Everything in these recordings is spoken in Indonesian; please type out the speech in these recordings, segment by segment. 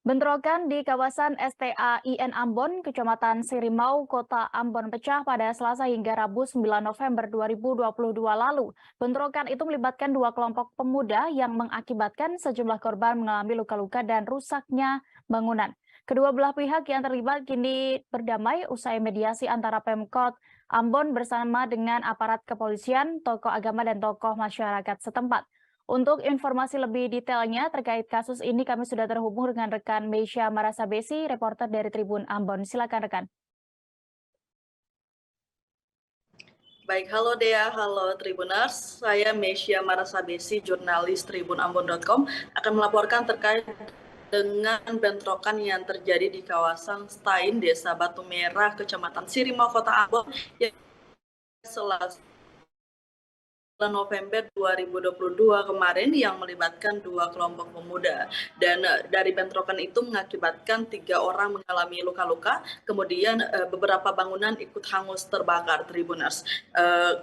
Bentrokan di kawasan STAIN Ambon, Kecamatan Sirimau, Kota Ambon pecah pada Selasa hingga Rabu 9 November 2022 lalu. Bentrokan itu melibatkan dua kelompok pemuda yang mengakibatkan sejumlah korban mengalami luka-luka dan rusaknya bangunan. Kedua belah pihak yang terlibat kini berdamai usai mediasi antara Pemkot Ambon bersama dengan aparat kepolisian, tokoh agama, dan tokoh masyarakat setempat. Untuk informasi lebih detailnya terkait kasus ini kami sudah terhubung dengan rekan Meisya Marasabesi, reporter dari Tribun Ambon. Silakan rekan. Baik, halo Dea, halo Tribuners. Saya Meisya Marasabesi, jurnalis tribunambon.com, akan melaporkan terkait dengan bentrokan yang terjadi di kawasan Stain, Desa Batu Merah, Kecamatan Sirimau, Kota Ambon, yang Selasa November 2022 kemarin yang melibatkan dua kelompok pemuda, dan dari bentrokan itu mengakibatkan 3 orang mengalami luka-luka, kemudian beberapa bangunan ikut hangus terbakar, Tribuners.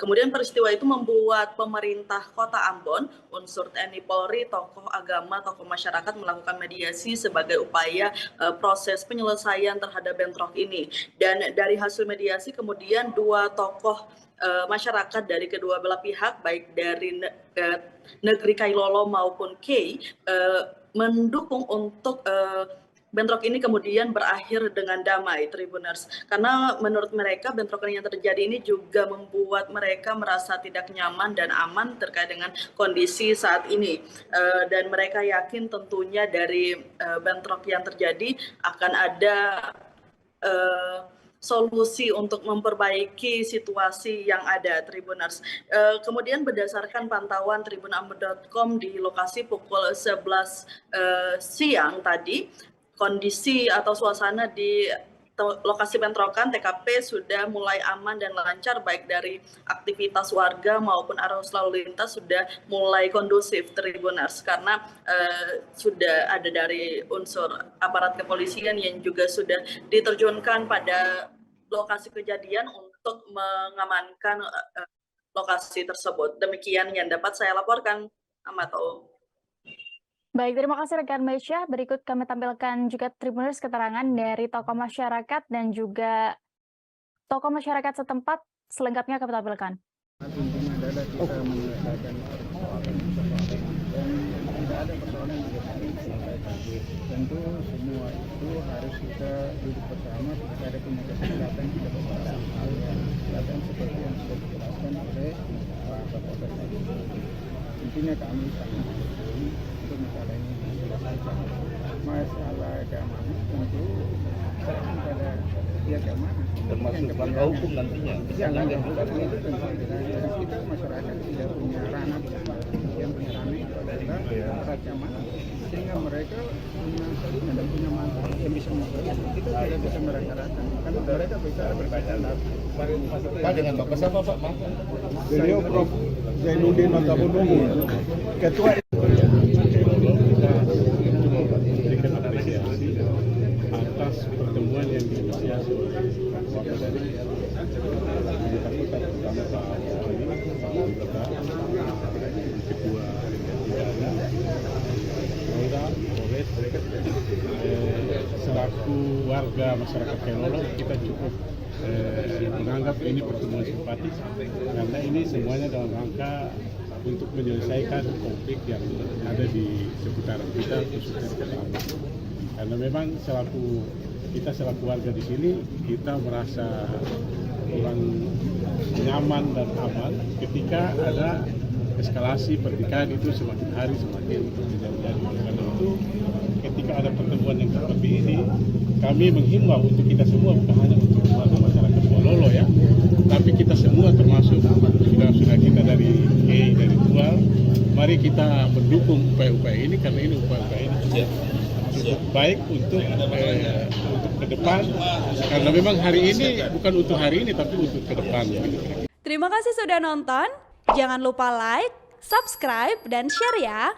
Kemudian peristiwa itu membuat pemerintah Kota Ambon, unsur TNI Polri, tokoh agama, tokoh masyarakat melakukan mediasi sebagai upaya proses penyelesaian terhadap bentrok ini. Dan dari hasil mediasi kemudian dua tokoh masyarakat dari kedua belah pihak, baik dari negeri Kailolo maupun Kei, mendukung untuk bentrok ini kemudian berakhir dengan damai, Tribuners. Karena menurut mereka bentrokan yang terjadi ini juga membuat mereka merasa tidak nyaman dan aman terkait dengan kondisi saat ini. Dan mereka yakin tentunya dari bentrok yang terjadi akan ada solusi untuk memperbaiki situasi yang ada, Tribuners. Kemudian berdasarkan pantauan tribunambon.com di lokasi pukul 11 siang tadi, kondisi atau suasana di lokasi bentrokan TKP sudah mulai aman dan lancar, baik dari aktivitas warga maupun arus lalu lintas sudah mulai kondusif, Tribuners, karena sudah ada dari unsur aparat kepolisian yang juga sudah diterjunkan pada lokasi kejadian untuk mengamankan lokasi tersebut. Demikian yang dapat saya laporkan, Amato. Baik, terima kasih rekan Meisya. Berikut kami tampilkan juga Tribuners keterangan dari tokoh masyarakat dan juga tokoh masyarakat setempat. Selengkapnya kami tampilkan. Intinya adalah kita menyelesaikan persoalan dan tidak ada persoalan yang tidak diselesaikan. Tentu semua itu harus kita duduk bersama, kita ada kesepakatan, kita beberapa hal yang kelihatan seperti yang sudah dijelaskan oleh Pak Kapolres tadi. Intinya kami sangat mendukung untuk masalah ini diselesaikan. Masalah keamanan tentu serahkan pada pihak keamanan, termasuk langkah hukum nantinya. Ya, langkah hukum itu tentu dan kita masyarakat tidak punya ranah di sana. Yang punya ranah itu adalah aparat keamanan, sehingga mereka punya manfaat yang bisa membantu. Kita tidak bisa merata-rata karena mereka bisa berbaca. Pak, dengan Bapak siapa Pak? Beliau Prof. Zainuddin Matabunuhu, Ketua memberikan apresiasi atas pertemuan yang diinisiasi oleh Bapak dari pertama Pak Wali, Pak Wali Ketua Pidana, Polda, Polres. Selaku warga masyarakat Kailolo, kita cukup menganggap ini pertemuan simpatis karena ini semuanya dalam rangka untuk menyelesaikan konflik yang ada di seputaran kita, khususnya di Kota Ambon. Karena memang kita selaku warga di sini, kita merasa kurang nyaman dan aman ketika ada eskalasi pernikahan itu semakin hari semakin menjadi. Karena itu, ketika ada pertemuan yang seperti ini, kami menghimbau untuk kita semua, bukan hanya untuk warga masyarakat Kailolo ya, tapi kita semua termasuk saudara-saudara kita dari EI, dari Tual, mari kita mendukung upaya-upaya ini karena ini upaya-upaya ini cukup baik untuk ke depan, karena memang hari ini bukan untuk hari ini tapi untuk ke depan. Terima kasih sudah nonton, jangan lupa like, subscribe, dan share ya.